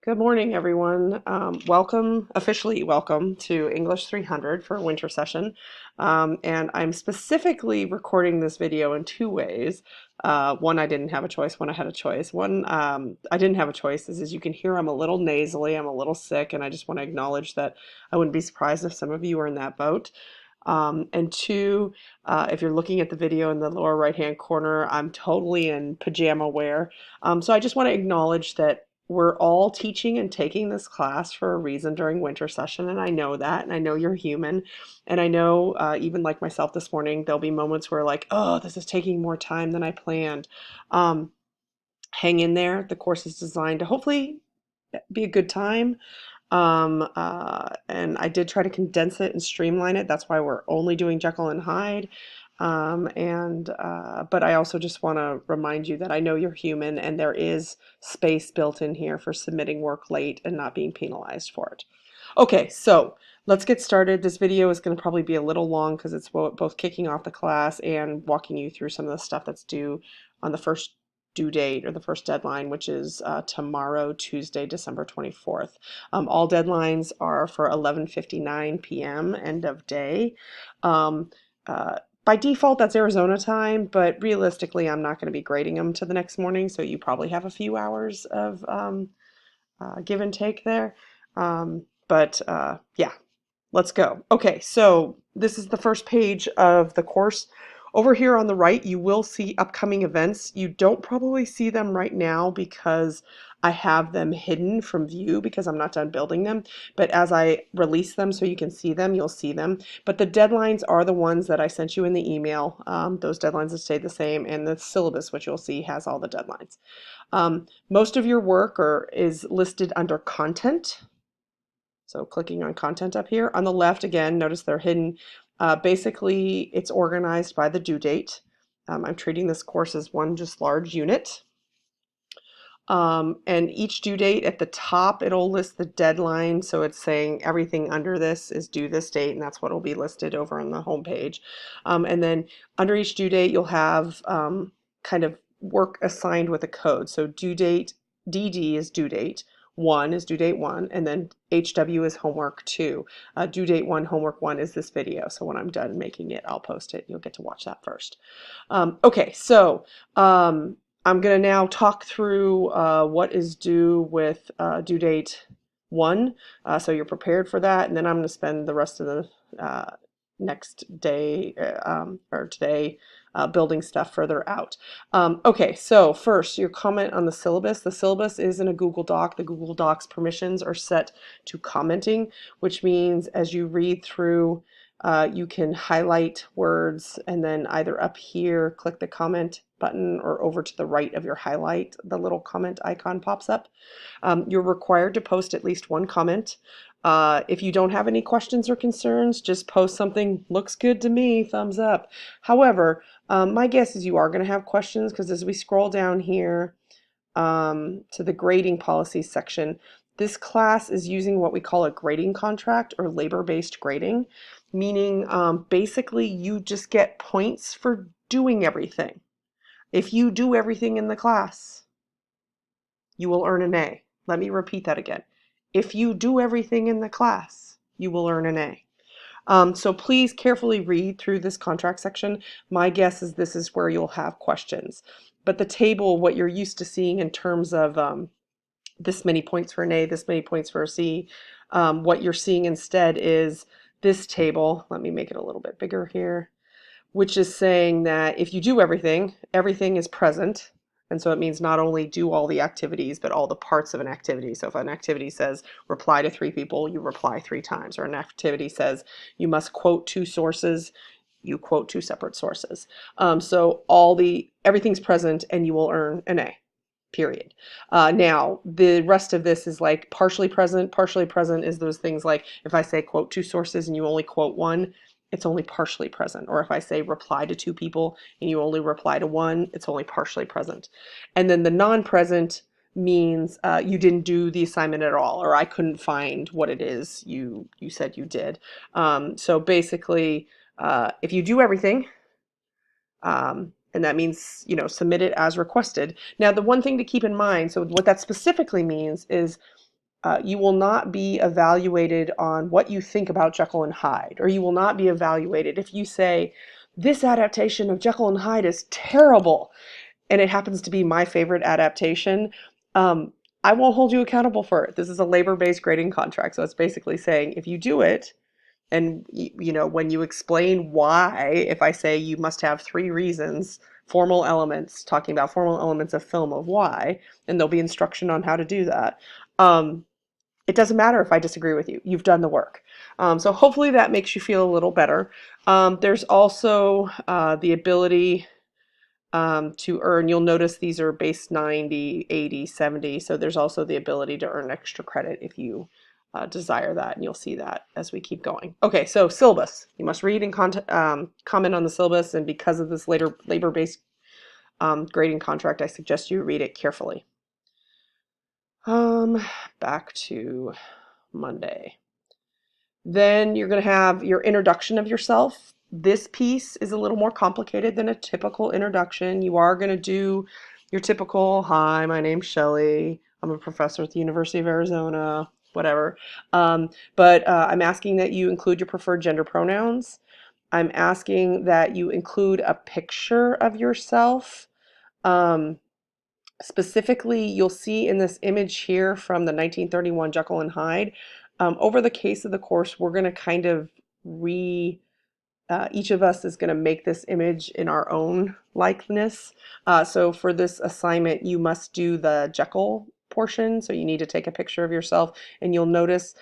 Good morning, everyone. Officially welcome to English 300 for winter session. And I'm specifically recording this video in two ways. One, I didn't have a choice, one, I had a choice. One, I didn't have a choice is, as you can hear, I'm a little nasally, I'm a little sick, and I just want to acknowledge that I wouldn't be surprised if some of you are in that boat. And two, if you're looking at the video in the lower right-hand corner, I'm totally in pajama wear. So I just want to acknowledge that we're all teaching and taking this class for a reason during winter session, and I know that, and I know you're human, and I know even like myself this morning, there'll be moments where like, oh, this is taking more time than I planned. Um, Hang in there. The course is designed to hopefully be a good time. And I did try to condense it and streamline it. That's why we're only doing Jekyll and Hyde. But I also just want to remind you that I know you're human and there is space built in here for submitting work late and not being penalized for it. Okay, so let's get started. This video is going to probably be a little long because it's both kicking off the class and walking you through some of the stuff that's due on the first due date or the first deadline, which is tomorrow, Tuesday, December 24th. All deadlines are for 11:59 p.m. end of day. Um, by default, that's Arizona time, but realistically, I'm not going to be grading them to the next morning, so you probably have a few hours of give and take there. Yeah, let's go. Okay, so this is the first page of the course. Over here on the right, you will see upcoming events. You don't probably see them right now because I have them hidden from view because I'm not done building them. But as I release them so you can see them, you'll see them. But the deadlines are the ones that I sent you in the email. Those deadlines have stayed the same, and the syllabus, which you'll see, has all the deadlines. Most of your work is listed under content. So clicking on content up here. On the left, again, notice they're hidden. Basically, it's organized by the due date. I'm treating this course as one just large unit. And each due date at the top, it'll list the deadline. So it's saying everything under this is due this date, and that's what will be listed over on the home page. And then under each due date, you'll have kind of work assigned with a code. So due date, DD is due date. 1 is due date 1, and then HW is homework 2. Due date 1, homework 1 is this video. So when I'm done making it, I'll post it. You'll get to watch that first. Okay, so I'm going to now talk through what is due with due date 1, so you're prepared for that, and then I'm going to spend the rest of the next day or today building stuff further out. Okay, so first, your comment on the syllabus. The syllabus is in a Google Doc. The Google Docs permissions are set to commenting, which means as you read through, you can highlight words and then either up here, click the comment button, or over to the right of your highlight, the little comment icon pops up. You're required to post at least one comment. If you don't have any questions or concerns, just post something, looks good to me, thumbs up. However, my guess is you are going to have questions because as we scroll down here to the grading policies section, this class is using what we call a grading contract or labor-based grading, meaning basically you just get points for doing everything. If you do everything in the class, you will earn an A. Let me repeat that again. If you do everything in the class, you will earn an A. So please carefully read through this contract section. My guess is this is where you'll have questions. But the table, what you're used to seeing in terms of this many points for an A, this many points for a C, what you're seeing instead is this table. Let me make it a little bit bigger here, which is saying that if you do everything, everything is present. And so it means not only do all the activities, but all the parts of an activity. So if an activity says reply to 3 people, you reply 3 times. Or an activity says you must quote 2 sources, you quote 2 separate sources. So everything's present and you will earn an A, period. Now, the rest of this is like partially present. Partially present is those things like if I say quote 2 sources and you only quote 1, it's only partially present. Or if I say reply to 2 people and you only reply to 1, it's only partially present. And then the non-present means you didn't do the assignment at all, or I couldn't find what it is you said you did. So basically, if you do everything, and that means, submit it as requested. Now, the one thing to keep in mind, so what that specifically means is You will not be evaluated on what you think about Jekyll and Hyde, or you will not be evaluated if you say, this adaptation of Jekyll and Hyde is terrible, and it happens to be my favorite adaptation. Um, I won't hold you accountable for it. This is a labor-based grading contract, so it's basically saying if you do it, and when you explain why, if I say you must have 3 reasons, formal elements, talking about formal elements of film of why, and there'll be instruction on how to do that. It doesn't matter if I disagree with you. You've done the work. So hopefully that makes you feel a little better. There's also the ability to earn. You'll notice these are base 90, 80, 70. So there's also the ability to earn extra credit if you desire that, and you'll see that as we keep going. Okay, so syllabus. You must read and comment on the syllabus, and because of this later labor-based grading contract, I suggest you read it carefully. Back to Monday. Then you're going to have your introduction of yourself. This piece is a little more complicated than a typical introduction. You are going to do your typical, hi, my name's Shelley. I'm a professor at the University of Arizona, whatever. But I'm asking that you include your preferred gender pronouns. I'm asking that you include a picture of yourself. Specifically, you'll see in this image here from the 1931 Jekyll and Hyde, over the case of the course, we're going to kind of each of us is going to make this image in our own likeness. So for this assignment, you must do the Jekyll portion. So you need to take a picture of yourself, and you'll notice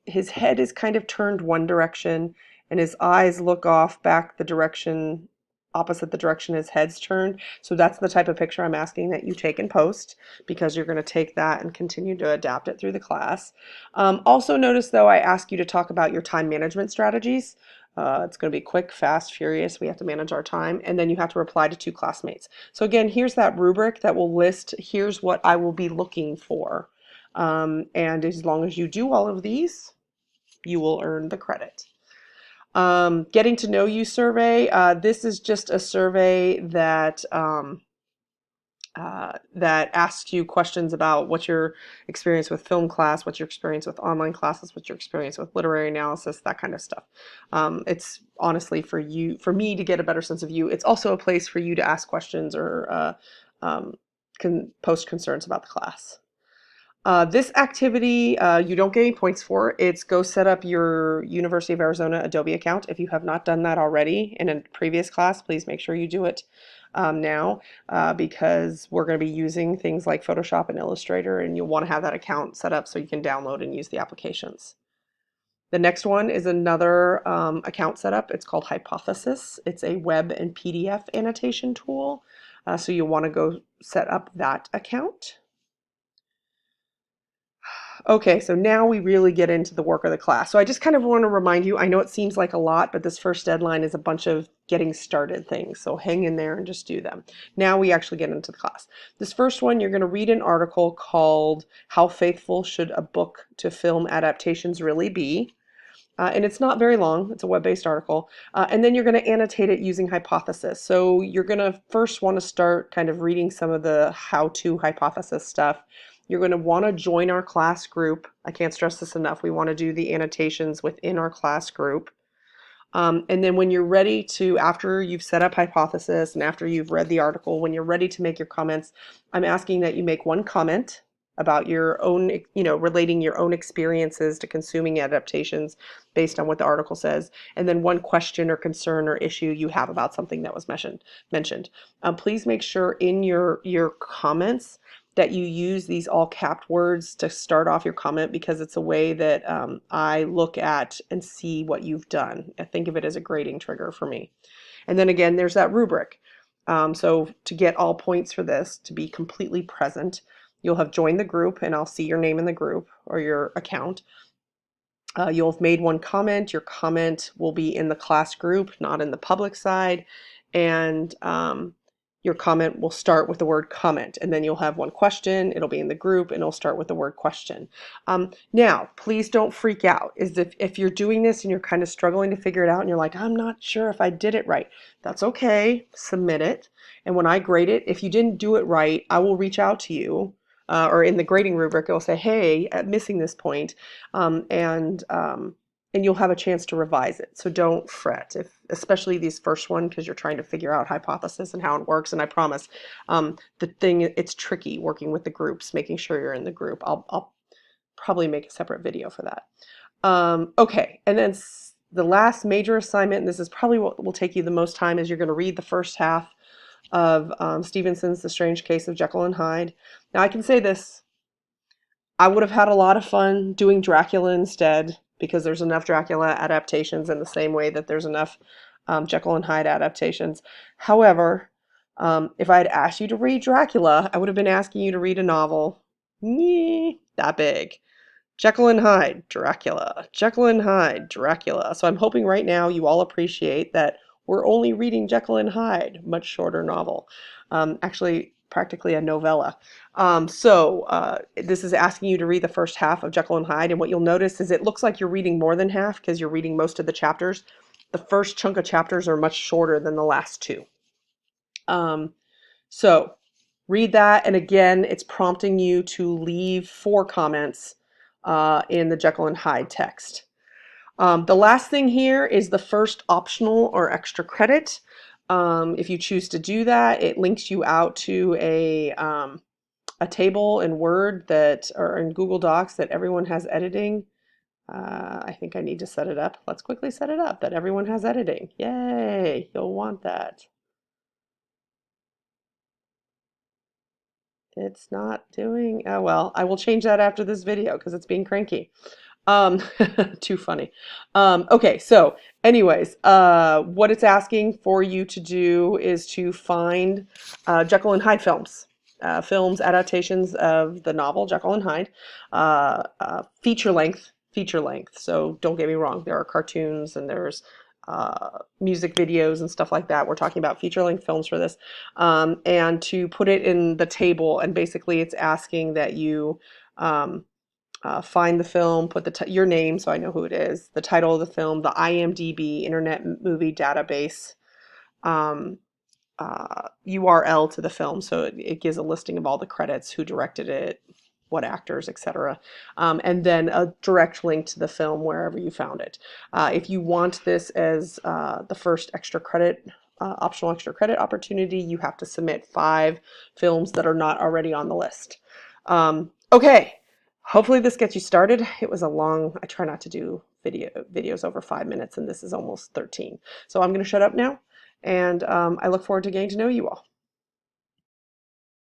his head is kind of turned one direction, and his eyes look off back the direction opposite the direction his head's turned. So that's the type of picture I'm asking that you take in post, because you're going to take that and continue to adapt it through the class. Also notice though, I ask you to talk about your time management strategies. It's going to be quick, fast, furious. We have to manage our time. And then you have to reply to 2 classmates. So again, here's that rubric that will list, here's what I will be looking for. And as long as you do all of these, you will earn the credit. Getting to know you survey. This is just a survey that that asks you questions about what's your experience with film class, what's your experience with online classes, what's your experience with literary analysis, that kind of stuff. It's honestly for me to get a better sense of you. It's also a place for you to ask questions or post concerns about the class. This activity, you don't get any points for. It's go set up your University of Arizona Adobe account. If you have not done that already in a previous class, please make sure you do it now, because we're going to be using things like Photoshop and Illustrator, and you'll want to have that account set up so you can download and use the applications. The next one is another account setup. It's called Hypothesis. It's a web and PDF annotation tool. So you'll want to go set up that account. Okay, so now we really get into the work of the class. So I just kind of want to remind you, I know it seems like a lot, but this first deadline is a bunch of getting started things. So hang in there and just do them. Now we actually get into the class. This first one, you're going to read an article called How Faithful Should a Book to Film Adaptations Really Be? And it's not very long. It's a web-based article. And then you're going to annotate it using hypothesis. So you're going to first want to start kind of reading some of the how-to hypothesis stuff. You're going to want to join our class group. I can't stress this enough. We want to do the annotations within our class group. And then when you're ready to, after you've set up hypothesis and after you've read the article, when you're ready to make your comments, I'm asking that you make one comment about your own, relating your own experiences to consuming adaptations based on what the article says, and then one question or concern or issue you have about something that was mentioned. Please make sure in your comments that you use these all capped words to start off your comment, because it's a way that I look at and see what you've done. I think of it as a grading trigger for me. And then again, there's that rubric. So to get all points for this, to be completely present, you'll have joined the group, and I'll see your name in the group or your account. You'll have made one comment. Your comment will be in the class group, not in the public side. And your comment will start with the word comment, and then you'll have one question. It'll be in the group, and it'll start with the word question. Now, please don't freak out. If you're doing this and you're kind of struggling to figure it out and you're like, I'm not sure if I did it right, that's okay. Submit it. And when I grade it, if you didn't do it right, I will reach out to you or in the grading rubric, it'll say, hey, missing this point, and you'll have a chance to revise it. So don't fret, if especially these first one, because you're trying to figure out hypothesis and how it works. And I promise, it's tricky working with the groups, making sure you're in the group. I'll probably make a separate video for that. Okay, and then the last major assignment, and this is probably what will take you the most time, is you're going to read the first half of Stevenson's The Strange Case of Jekyll and Hyde. Now I can say this, I would have had a lot of fun doing Dracula instead, because there's enough Dracula adaptations in the same way that there's enough Jekyll and Hyde adaptations. However, if I had asked you to read Dracula, I would have been asking you to read a novel that big. Jekyll and Hyde, Dracula. Jekyll and Hyde, Dracula. So I'm hoping right now you all appreciate that we're only reading Jekyll and Hyde, much shorter novel. Actually, practically a novella. This is asking you to read the first half of Jekyll and Hyde, and what you'll notice is it looks like you're reading more than half because you're reading most of the chapters. The first chunk of chapters are much shorter than the last two. So read that, and again, it's prompting you to leave 4 comments in the Jekyll and Hyde text. The last thing here is the first optional or extra credit. If you choose to do that, it links you out to a table in Word that, or in Google Docs, that everyone has editing. I think I need to set it up. Let's quickly set it up that everyone has editing. Yay, you'll want that. It's not doing, oh well, I will change that after this video because it's being cranky. Um, too funny. Okay, so anyways, what it's asking for you to do is to find Jekyll and Hyde films. Films adaptations of the novel Jekyll and Hyde, feature length. So don't get me wrong, there are cartoons and there's music videos and stuff like that. We're talking about feature length films for this, and to put it in the table. And basically, it's asking that you find the film, put your name so I know who it is, the title of the film, the IMDb Internet Movie Database, URL to the film, so it gives a listing of all the credits, who directed it, what actors, etc. And then a direct link to the film wherever you found it. If you want this as the first extra credit, optional extra credit opportunity, you have to submit 5 films that are not already on the list. Okay, hopefully this gets you started. It was a long, I try not to do videos over 5 minutes, and this is almost 13. So I'm going to shut up now. And I look forward to getting to know you all.